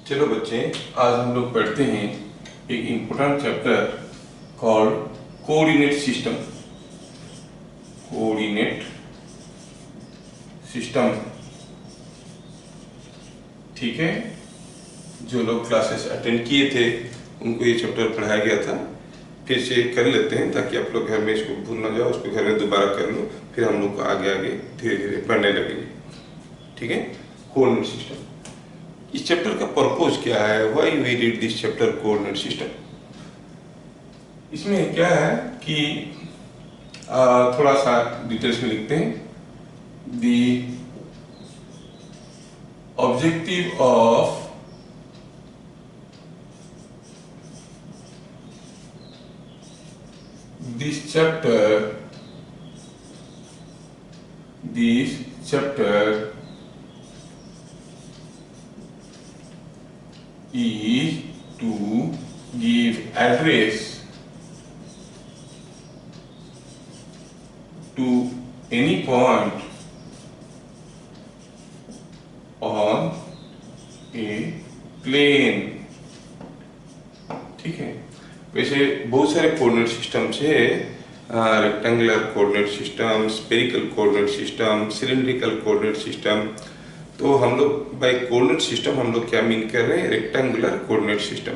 चलो बच्चे, आज हम लोग पढ़ते हैं एक important chapter called coordinate system. Coordinate system, ठीक है। जो लोग क्लासेस अटेंड किए थे उनको ये चैप्टर पढ़ाया गया था। फिर से कर लेते हैं ताकि आप लोग घर में इसको भूल ना जाओ, उसको घर में दोबारा कर लो, फिर हम लोग आगे आगे धीरे धीरे पढ़ने लगेंगे, ठीक है। कोऑर्डिनेट सिस्टम, इस चैप्टर का पर्पस क्या है? Why we read this chapter coordinate system? इसमें क्या है कि थोड़ा सा डिटेल्स में लिखते हैं। The objective of this chapter is to give address to any point on a plane, ठीक है। वैसे बहुत सारे कोऑर्डिनेट सिस्टम्स है, rectangular coordinate system, spherical coordinate system, cylindrical coordinate system. तो हम लोग बाय कोऑर्डिनेट सिस्टम हम लोग क्या मीन कर रहे हैं? Rectangular coordinate system.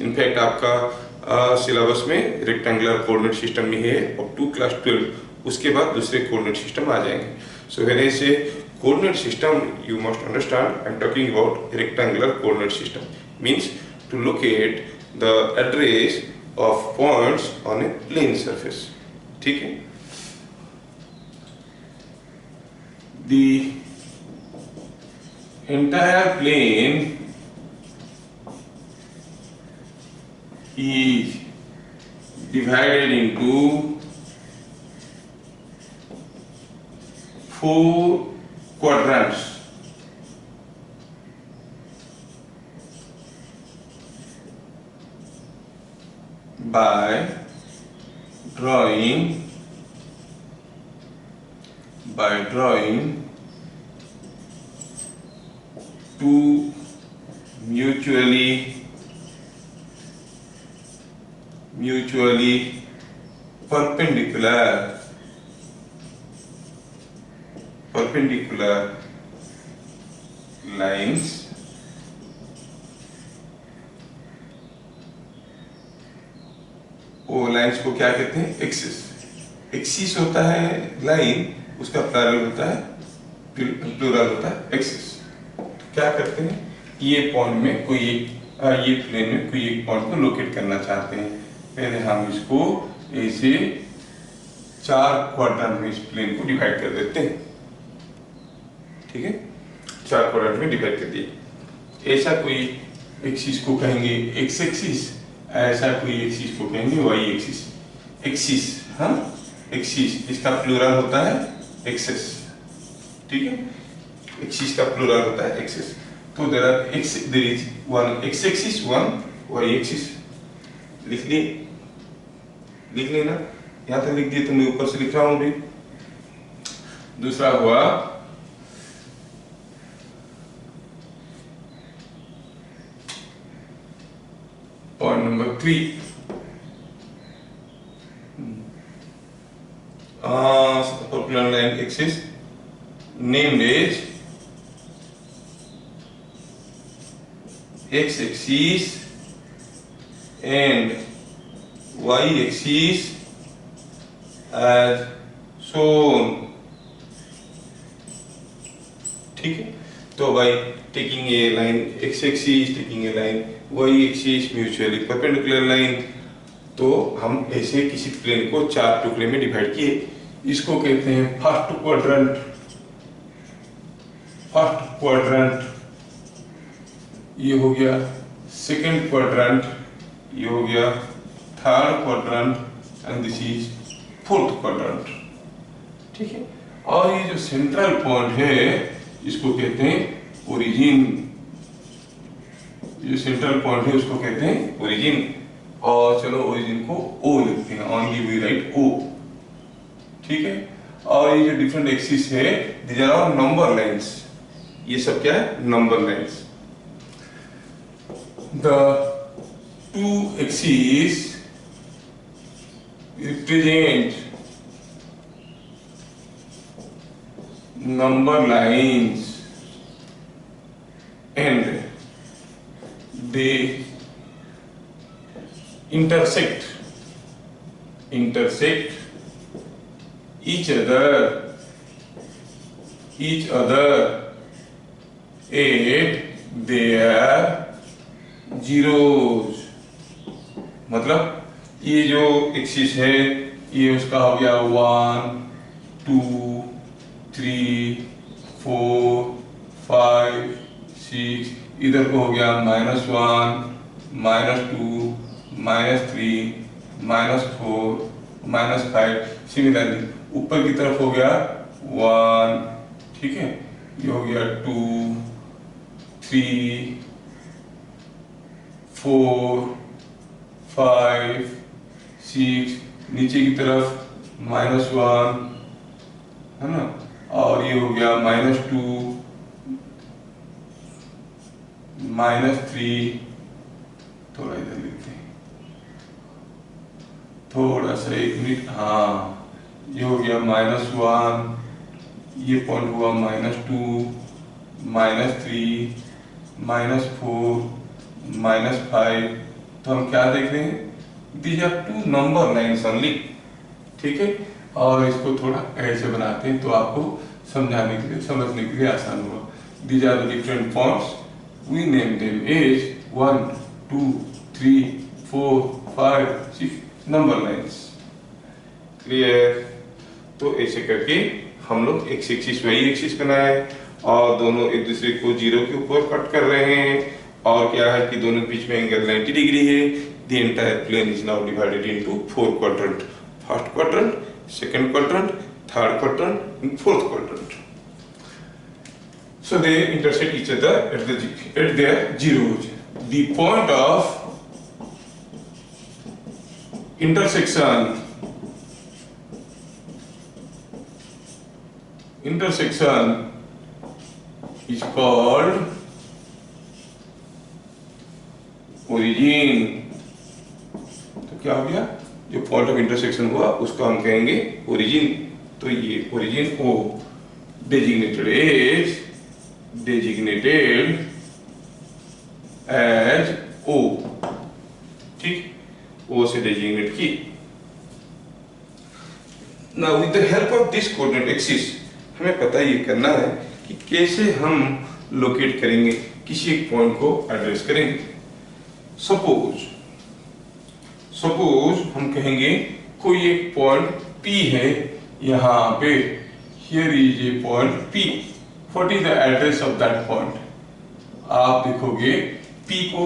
इनफैक्ट आपका सिलेबस में रेक्टेंगुलर कोऑर्डिनेट सिस्टम में है अप टू क्लास 12, उसके बाद दूसरे कोऑर्डिनेट सिस्टम आ जाएंगे। सो when I say coordinate system you must understand I am talking about rectangular coordinate system means to locate the address of points on a plane surface, ठीक है। The entire plane is divided into 4 quadrants. By drawing two mutually perpendicular lines वो lines को क्या कहते हैं? Axis. Axis होता है line, उसका प्लूरल होता है एक्सिस। तो क्या करते हैं? ये पॉइंट में कोई ये प्लेन में कोई एक पॉइंट को लोकेट करना चाहते हैं। पहले हम इसको ऐसे 4 क्वाड्रेंट में इस प्लेन को डिवाइड कर देते हैं, ठीक है। 4 क्वाड्रेंट में डिवाइड कर दिए। ऐसा कोई एक्सिस को कहेंगे एक्स एक्सिस, ऐसा कोई एक्सिस को कहेंगे वाई एक्सिस। एक्सिस, हाँ, एक्सिस, इसका प्लूरल होता है एक्सेस, ठीक है। एक्सिस का प्लूरल होता है एक्सेस। तो there is one X axis, one Y axis. लिख लेना, यहाँ तक लिख दिए तो मैं ऊपर से लिख रहा हूँ भी। दूसरा हुआ point number 3, perpendicular line axis named as x axis and y axis as shown, ठीक है। तो by taking a line x axis, taking a line y axis, mutually perpendicular line, तो हम ऐसे किसी प्लेन को 4 टुकड़े में डिवाइड किए। इसको कहते हैं फर्स्ट क्वाड्रेंट, ये हो गया सेकंड क्वाड्रेंट, ये हो गया third quadrant and this is fourth quadrant, ठीक है। और ये जो सेंट्रल पॉइंट है इसको कहते हैं ओरिजिन। जो सेंट्रल पॉइंट है उसको कहते हैं ओरिजिन। और चलो ओरिजिन को O लिखते हैं, ओनली वी राइट O, ठीक है। और ये जो डिफरेंट एक्सिस है दीज आर नंबर लाइंस, ये सब क्या है? Number lines. the two axes represent number lines and they intersect each other at their zeros। मतलब ये जो एक्सिस है ये उसका हो गया 1 2 3 4 5 6, इधर को हो गया -1 -2 -3 -4 -5। सिमिलरली ऊपर की तरफ हो गया 1, ठीक है, ये हो गया 2 3 4 5 6, नीचे की तरफ -1 है ना, और ये हो गया -2 -3। थोड़ा इधर लिखते हैं, थोड़ा सा 1 मिनट। हाँ, ये हो गया -1, ये पॉइंट हुआ -2 -3 -4 -5। तो हम क्या देख रहे हैं, these are 2 number lines only, ठीक है। और इसको थोड़ा ऐसे बनाते हैं तो आपको समझाने के लिए, समझने के लिए आसान होगा। These are the different points, we name them as 1 2 3 4 5 6 number lines. Clear? तो ऐसे करके हम लोग एक्स एक्सिस वाई एक्सिस बनाए और दोनों एक दूसरे को जीरो के ऊपर कट कर रहे हैं। और क्या है कि दोनों के बीच में एंगल 90 डिग्री है। The entire plane is now divided into 4 quadrant: first quadrant, second quadrant, third quadrant, and fourth quadrant. So they intersect each other at their zeros. The point of intersection is called origin। तो क्या हो गया, जो point of intersection हुआ उसको हम कहेंगे origin. तो ये ओरिजिन ओ डेजिग्नेटेड एज ओ, ठीक, ओ से डेजिग्नेट की। Now with the help of this coordinate axis हमें पता ये करना है कि कैसे हम लोकेट करेंगे, किसी एक पॉइंट को एड्रेस करेंगे। सपोज हम कहेंगे कोई एक पॉइंट P है यहाँ पे, here is a point P। What is the address of that point? आप देखोगे P को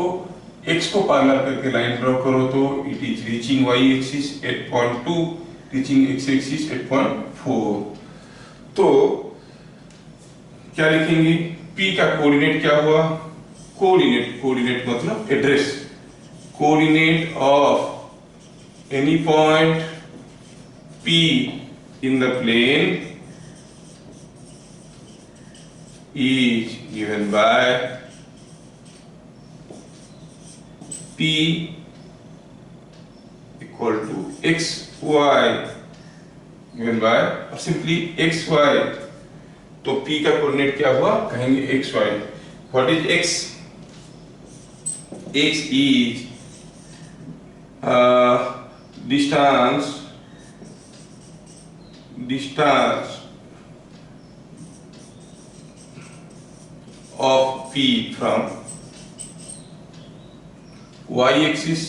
x को पैरेलल करके लाइन ड्रॉ करो तो it is reaching y axis at point 2, reaching x axis at point 4। तो क्या लिखेंगे, P का कोऑर्डिनेट क्या हुआ? कोऑर्डिनेट मतलब address. Coordinate of any point P in the plane is given by P equal to xy, given by simply xy। तो P का coordinate क्या हुआ, कहेंगे xy। What is x? x is distance of P from y axis।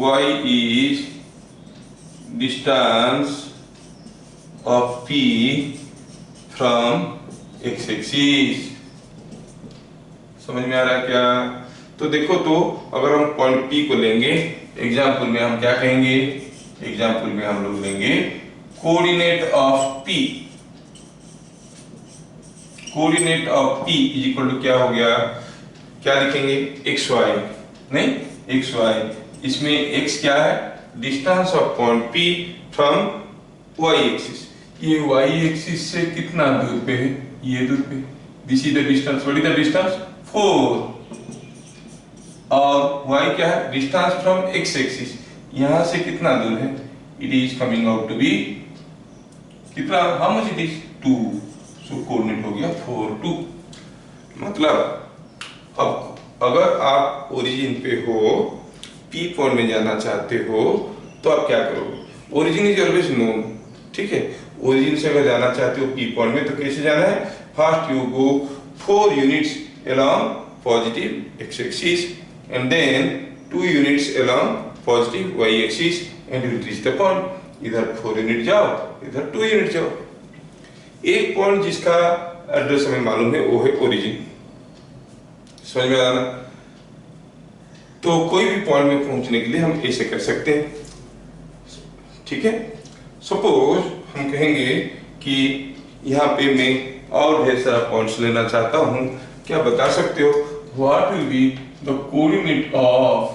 y is distance of P from x axis। समझ में आ रहा है क्या? तो देखो, तो अगर हम पॉइंट P को लेंगे, एग्जाम्पल में हम क्या कहेंगे, एग्जाम्पल में हम लोग लेंगे coordinate of P। Coordinate of P is equal to क्या हो गया, क्या लिखेंगे, xy, नहीं xy। इसमें x क्या है, distance of point P from y axis. ये y एक्सिस से कितना दूर पे है, ये दूर पे। This is the distance. What is the distance? 4 और y क्या है, डिस्टेंस फ्रॉम x एक्सिस, यहां से कितना दूर है, it is coming out to be कितना, how much it is 2, so coordinate हो गया 4 2। मतलब अब अगर आप ओरिजिन पे हो, P पॉइंट में जाना चाहते हो तो आप क्या करोगे, ओरिजिन इज ऑलवेज नोन, ठीक है, ओरिजिन से अगर जाना चाहते हो P पॉइंट में तो कैसे जाना है, first you go 4 units along positive x axis and then 2 units along positive y axis and you will reach the point, इधर 4 यूनिट जाओ, इधर 2 यूनिट जाओ। एक पॉइंट जिसका एड्रेस हमें मालूम है वो है ओरिजिन, समझ में आना। तो कोई भी पॉइंट में पहुंचने के लिए हम ऐसे कर सकते हैं, ठीक है। सपोज हम कहेंगे कि यहाँ पे मैं और ढेर सारा पॉइंट्स लेना चाहता हूँ, क्या बता सकते हो, what will be the coordinate of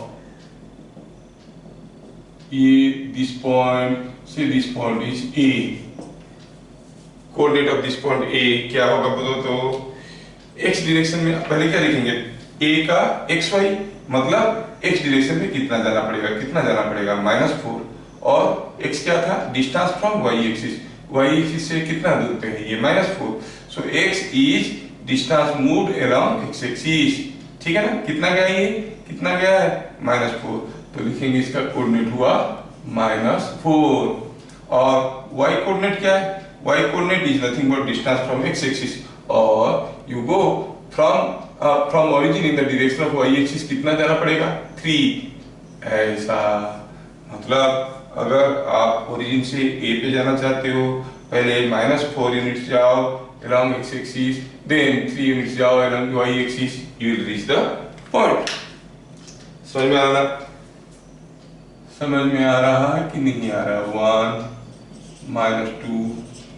ये दिस पॉइंट, से this point is a, coordinate of this point A क्या होगा बोलो तो, एक्स डायरेक्शन में पहले क्या लिखेंगे, ए का एक्स वाई, मतलब एक्स डायरेक्शन में कितना जाना पड़ेगा, कितना जाना पड़ेगा -4, और एक्स क्या था, distance from y axis, y axis से कितना दूर पे है ये -4, so x is distance moved around x axis, ठीक है ना, कितना गया ये, कितना गया है -4, तो लिखेंगे इसका कोऑर्डिनेट हुआ -4, और वाई कोऑर्डिनेट क्या है, y coordinate is nothing but distance from x axis, और you go from origin in the direction of y axis, कितना जाना पड़ेगा 3, ऐसा। मतलब अगर आप ओरिजिन से ए पे जाना चाहते हो, पहले -4 यूनिट्स जाओ along x axis, then 3 units जाओ along y axis, you will reach the point। समझ में आ रहा, समझ में आ रहा है कि नहीं आ रहा, 1 -2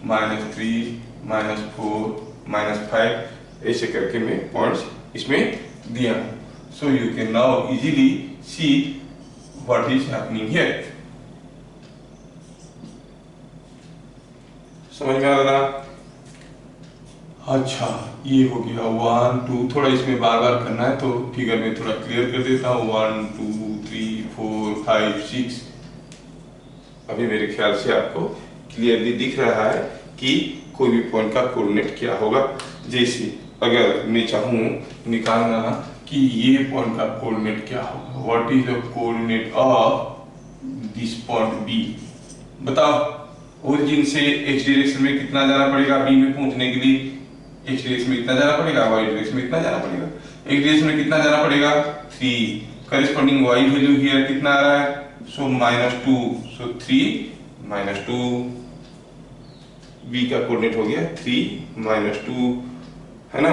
-3 -4 -5 ऐसे करके मैं पॉइंट्स इसमें दिया, so you can now easily see what is happening here. समझ में आ रहा, अच्छा ये हो गया 1 2, थोड़ा इसमें बार बार करना है तो फिगर में थोड़ा क्लियर कर देता हूँ, 1 2 3 4 5 6, अभी मेरे ख्याल से आपको क्लियरली दिख रहा है कि कोई भी पॉइंट का कोऑर्डिनेट क्या होगा। जैसे अगर मैं चाहूँ निकालना कि ये पॉइंट का कोऑर्डिनेट क्या होगा, what is the coordinate of this point B, बताओ, ओरिजिन से एक्स डायरेक्शन में कितना जाना पड़ेगा बी में पहुंचने के लिए, एक्स डायरेक्शन में कितना जाना पड़ेगा, वाई डायरेक्शन में कितना जाना पड़ेगा, एक्स डायरेक्शन में कितना जाना पड़ेगा 3, करेस्पॉन्डिंग वाई वैल्यू हियर कितना आ रहा है, सो -2, सो 3 -2, बी का कोऑर्डिनेट हो गया 3 -2, है ना।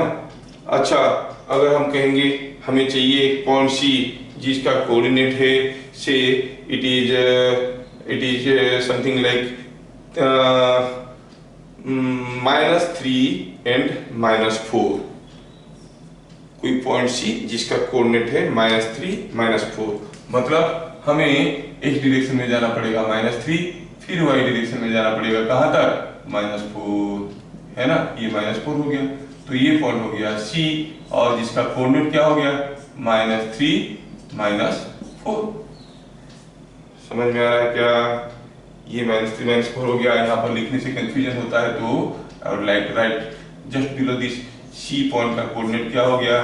अच्छा अगर हम कहेंगे हमें चाहिए एक पॉइंट सी जिसका कोऑर्डिनेट है से it is something like -3 and -4, कोई पॉइंट सी जिसका कोऑर्डिनेट है -3 -4, मतलब हमें एक्स डायरेक्शन में जाना पड़ेगा -3, फिर वाई डायरेक्शन में जाना पड़ेगा कहां तक, -4, है ना, ये -4 हो गया, तो ये पॉइंट हो गया सी, और जिसका कोऑर्डिनेट क्या हो गया -3 -4। समझ में आ रहा है क्या, ये -3 -4 हो गया, यहाँ पर लिखने से कंफ्यूजन होता है तो I would like to write just below this, C point का कोऑर्डिनेट क्या हो गया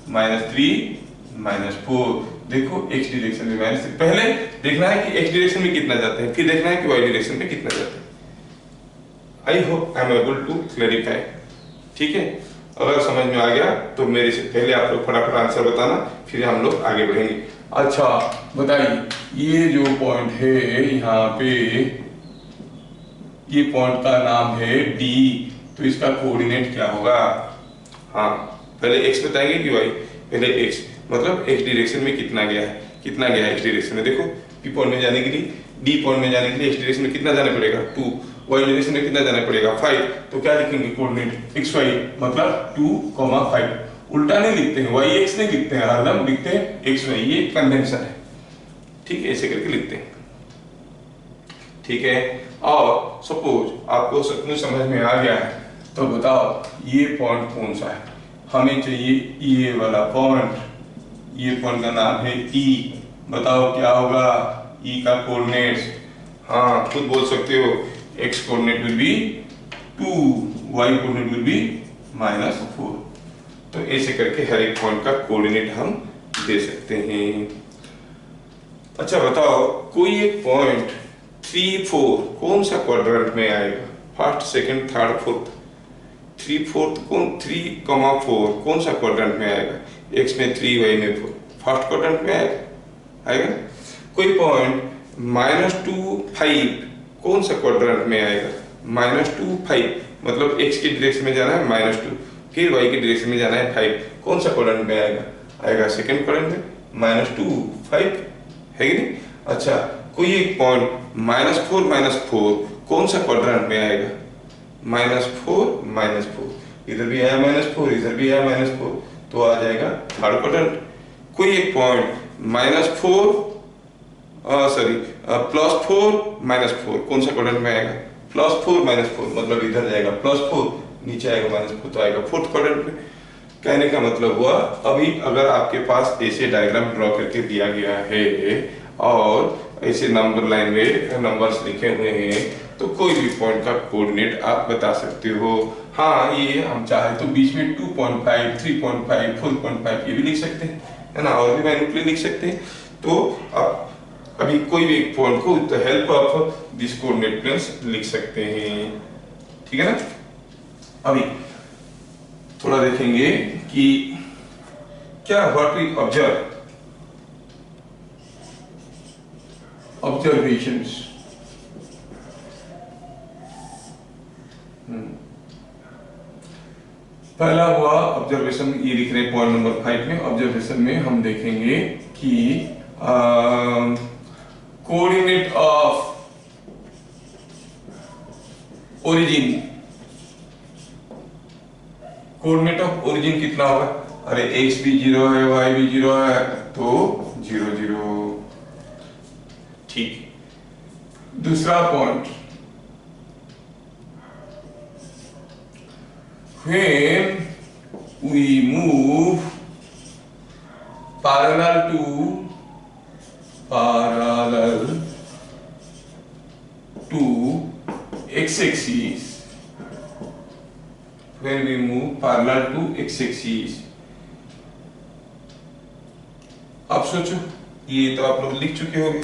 -3 -4, देखो x डायरेक्शन में -3, पहले देखना है कि x डायरेक्शन में कितना जाते हैं, फिर देखना है कि y डायरेक्शन में कितना जाते हैं। I hope I am able to clarify, ठीक है। अगर समझ में आ गया तो मेरे से पहले आप लोग फटाफट आंसर बताना, फिर हम लोग आगे बढ़ेंगे। अच्छा बताइए, ये जो पॉइंट है यहाँ पे, ये पॉइंट का नाम है D, तो इसका कोऑर्डिनेट क्या होगा, हाँ पहले x बताएंगे कि y, पहले x, मतलब x डायरेक्शन में कितना गया है, कितना गया है x डायरेक्शन में, देखो P पॉइंट में जाने के लिए, D पॉइंट में जाने के लिए x डायरेक्शन में कितना जाना पड़ेगा 2, y डायरेक्शन में कितना जाना पड़ेगा 5, तो क्या लिखेंगे कोऑर्डिनेट xy, मतलब 2, 5, उल्टा नहीं लिखते हैं, yx नहीं लिखते हैं, हरदम लिखते हैं xy, ये कन्वेंशन है, ठीक है, ऐसे करके लिखते हैं, ठीक है। और सपोज आपको सचमुच समझ में आ गया है तो बताओ ये पॉइंट कौन सा है, हमें चाहिए ये वाला पॉइंट, ये पॉइंट का नाम है ई। बताओ क्या होगा ई का कोऑर्डिनेट्स? हाँ खुद बोल सकते हो, X coordinate will be 2, Y coordinate will be -4। तो ऐसे करके हर एक पॉइंट का कोऑर्डिनेट हम दे सकते हैं। अच्छा बताओ, कोई एक पॉइंट 3, 4 कौन सा क्वाड्रेंट में आएगा? First, second, third, fourth. 3, 4 कौन 3, 4 कौन सा क्वाड्रेंट में आएगा? एक्स में 3, वाई में 4, फर्स्ट क्वाड्रेंट में आएगा। कोई पॉइंट -2, 5 कौन सा क्वाड्रेंट में आएगा? -2, 5 मतलब एक्स की डायरेक्शन में जाना है -2, फिर वाई की डायरेक्शन में जाना है 5, कौन सा क्वाड्रेंट में आएगा सेकंड क्वाड्रेंट में, -2, 5 है कि नहीं? अच्छा कोई एक पॉइंट -4 कौन सा क्वाड्रेंट में आएगा? -4, इधर भी आया -4, इधर भी आया -4, तो आ जाएगा थर्ड क्वाड्रेंट। कोई एक पॉइंट +4 कौन सा क्वाड्रेंट में आएगा? +4 मतलब इधर जाएगा +4, नीचे आएगा -4, तो आएगा फोर्थ क्वाड्रेंट में। कहने का मतलब हुआ, अभी अगर आपके पास ऐसे डायग्राम ड्रॉ करके दिया गया है और ऐसे नंबर लाइन में नंबर्स लिखे हुए हैं, तो कोई भी पॉइंट का कोऑर्डिनेट आप बता सकते हो। हाँ ये हम चाहे तो बीच में 2.5, 3.5, 4.5 ये भी लिख सकते हैं, है ना, और भी मैन्युअली लिख सकते हैं। तो आप अभी कोई भी एक पॉइंट को with the help of this coordinate planes लिख सकते हैं, ठीक है ना। अभी थोड़ा देखेंगे कि क्या व्हाट वी ऑब्जर्वेशंस। पहला हुआ ऑब्जर्वेशन, ये लिख रहे हैं पॉइंट नंबर 5 में। ऑब्जर्वेशन में हम देखेंगे कि coordinate of origin, coordinate of origin कितना होगा? अरे एक्स भी 0 है, वाई भी 0 है, तो 0, 0, ठीक। दूसरा point, when we move parallel to x-axis, when we move parallel to x-axis, आप सोचो, ये तो आप लोग लिख चुके होंगे,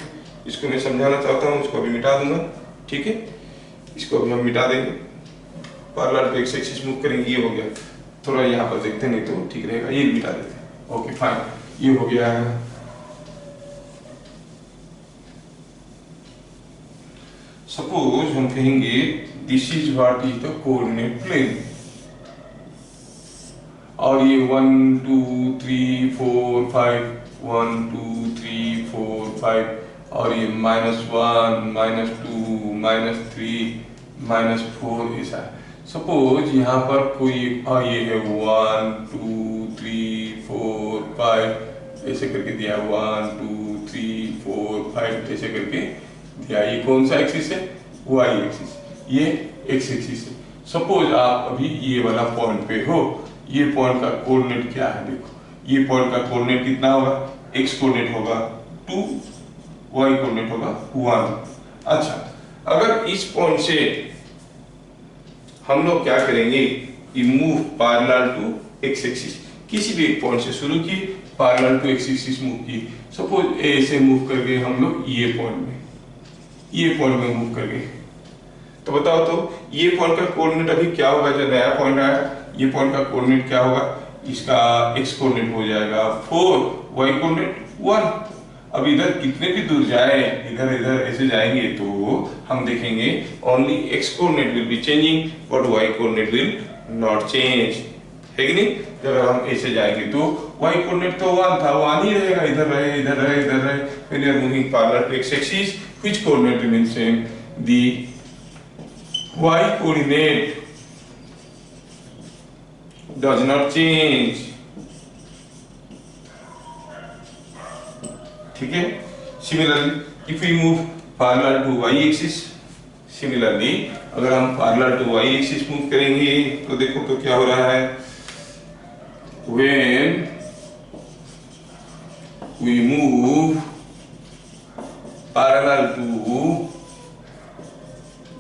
इसको मैं समझाना चाहता हूँ, इसको अभी मिटा दूंगा, ठीक है, इसको अभी हम मिटा देंगे। Parallel to X axis move करेंगे, ये हो गया। थोड़ा यहाँ पर देखते नहीं तो ठीक रहेगा, ये मिटा देते हैं। ओके फाइन, ये हो गया है। सपोज हम कहेंगे this is what is the coordinate plane, और ये 1 2 3 4 5 1 2 3 4 5 और ये -1 -2 -3 -4 ऐसा है। सपोज यहाँ पर कोई ये है 1 2 3 4 5 ऐसे करके दिया, 1 2 3 4 5 ऐसे करके दिया। ये कौन सा एक्सिस है? वाई एक्सिस, ये एक्स एक्सिस है। सपोज आप अभी ये वाला पॉइंट पे हो, ये पॉइंट का कोऑर्डिनेट क्या है? देखो ये पॉइंट का कोऑर्डिनेट कितना होगा? एक्स कोऑर्डिनेट होगा 2, वाई कोऑर्डिनेट होगा 1। अच्छा अगर इस पॉइंट से हम लोग क्या करेंगे, move parallel to X axis, किसी भी एक पॉइंट से शुरू की, parallel to X axis move की। सपोज ए से मूव कर गए हम लोग ये पॉइंट में मूव कर गए, तो बताओ तो ये पॉइंट का कोऑर्डिनेट अभी क्या होगा? जो नया पॉइंट आया, ये पॉइंट का कोऑर्डिनेट क्या होगा? इसका एक्स कोऑर्डिनेट हो जाएगा 4, वाई कोऑर्डिनेट 1। अब इधर कितने भी दूर जाए, इधर इधर ऐसे जाएंगे तो हम देखेंगे only x coordinate will be changing but why coordinate will not change, है कि नहीं? जब हम ऐसे जाएंगे तो वाई कोऑर्डिनेट तो 1 था, 1 ही रहेगा, इधर रहे इधर रहे इधर रहे। When you are moving parallel to X axis which coordinate remains same? The Y coordinate does not change, ठीक है। Similarly if we move parallel to Y axis, similarly अगर हम parallel to Y axis move करेंगे तो देखो तो क्या हो रहा है, when we move parallel to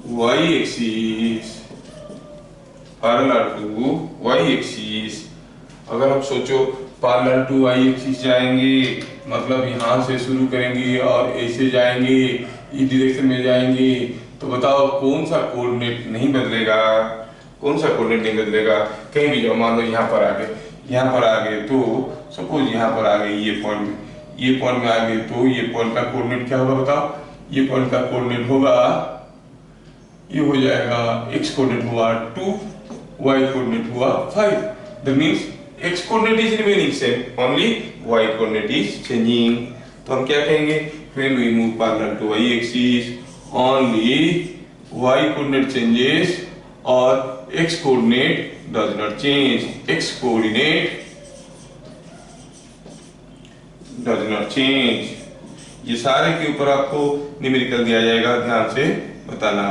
y-axis, parallel to y-axis, अगर आप सोचो पैरेलल टू y-axis जाएंगे मतलब यहाँ से शुरू करेंगे और ऐसे जाएंगे, इस डायरेक्शन में जाएंगे, तो बताओ कौन सा कोऑर्डिनेट नहीं बदलेगा, कौन सा कोऑर्डिनेट नहीं बदलेगा। कहीं भी जाओ, मान लो यहाँ पर आ गए, यहाँ पर आ गए तो सपोज यहाँ पर आ गए, ये पॉइंट में आ गए, तो ये पॉइंट का कोऑर्डिनेट क्या होगा बताओ। ये पॉइंट का कोऑर्डिनेट होगा, ये हो जाएगा x कोऑर्डिनेट हुआ 2, y कोऑर्डिनेट हुआ 5। That means x coordinate is remaining same, only y coordinate is changing। तो हम क्या कहेंगे, when we move parallel to y axis only y coordinate changes और x coordinate does not change, x coordinate does not change। ये सारे के ऊपर आपको न्यूमेरिकल दिया जाएगा, ध्यान से बताना,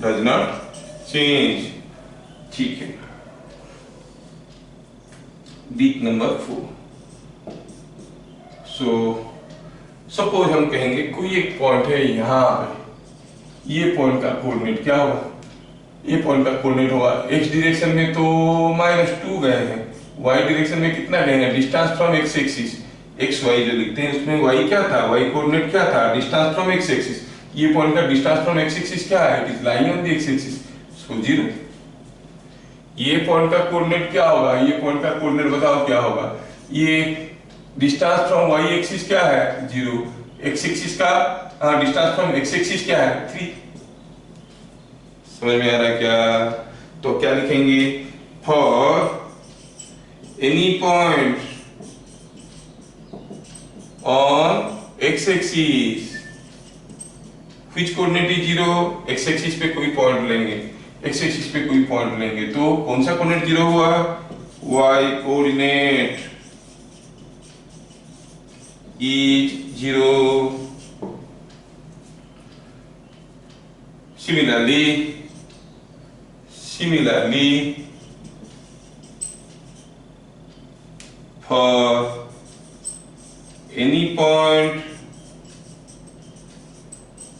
does not change। ठीक है, वीक नंबर 4। सो सपोज हम कहेंगे कोई एक पॉइंट है यहाँ पे, ये पॉइंट का कोऑर्डिनेट क्या होगा, ये पॉइंट का कोऑर्डिनेट होगा x डायरेक्शन में तो -2 गए हैं, y डायरेक्शन में कितना गए हैं, distance from x axis, x y जो लिखते हैं उसमें y क्या था, y कोऑर्डिनेट क्या था, डिस्टेंस फ्रॉम x एक्सिस। ये पॉइंट का डिस्टेंस फ्रॉम x एक्सिस क्या है, it is lying on the x axis, so 0। ये पॉइंट का कोऑर्डिनेट क्या होगा, ये पॉइंट का कोऑर्डिनेट बताओ क्या होगा, ये डिस्टेंस फ्रॉम y एक्सिस क्या है 0, x एक्सिस का डिस्टेंस फ्रॉम x एक्सिस क्या है 3। समझ में आ रहा है क्या। तो क्या लिखेंगे, for any point on x axis which coordinate is 0, x axis पे कोई पॉइंट लेंगे, x एक्सिस पे कोई पॉइंट लेंगे, तो कौन सा कोऑर्डिनेट 0 हुआ, y coordinate is 0। Similarly for any point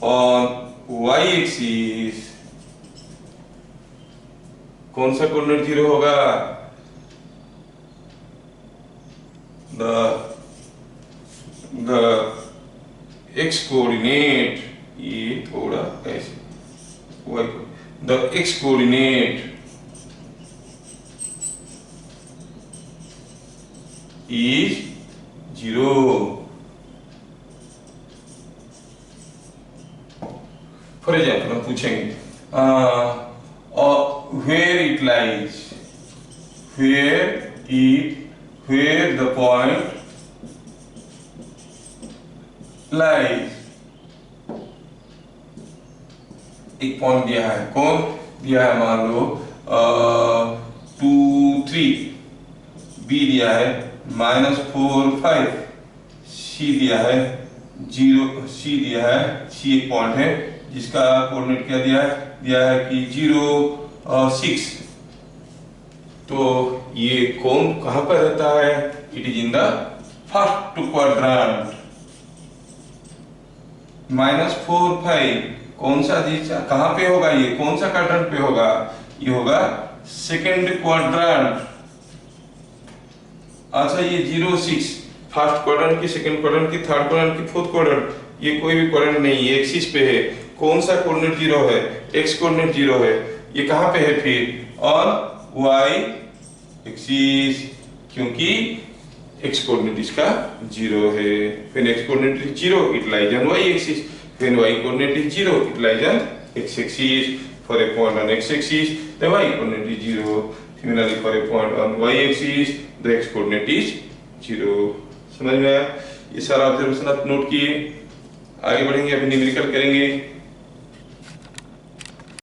on y axis कौन सा कोऑर्डिनेट 0 होगा, the x कोऑर्डिनेट, ये थोड़ा ऐसे y, the x coordinate is 0। For example हम पूछेंगे where it lies, where the point lies। एक पॉइंट दिया है, कौन दिया है, मान लो 2 3, बी दिया है -4 5, सी दिया है 0, सी दिया है, सी एक पॉइंट है जिसका कोऑर्डिनेट क्या दिया है कि 0 6। तो ये कौन कहां पर रहता है, it is in the first quadrant. -4 5 कौन सा चीज कहां पे होगा, ये कौन सा क्वाड्रेंट पे होगा, ये होगा सेकंड क्वाड्रेंट। अच्छा ये 0 6 फर्स्ट क्वाड्रेंट की, सेकंड क्वाड्रेंट की, थर्ड क्वाड्रेंट की, फोर्थ क्वाड्रेंट, ये कोई भी क्वाड्रेंट नहीं, ये एक्सिस पे है। कौन सा कोऑर्डिनेट 0 है, x कोऑर्डिनेट 0 है। ये कहां पे है फिर, ऑन y एक्सिस, क्योंकि x कोऑर्डिनेट इसका 0 है। When x coordinate is 0 it lies on y axis, when y coordinate is 0 it lies on x axis. For a point on x axis the y coordinate is 0, similarly for a point on y axis the x coordinate is 0। समझ में आया? ये सारा observation आप note किए, आगे बढ़ेंगे, अभी न्यूमेरिकल करेंगे।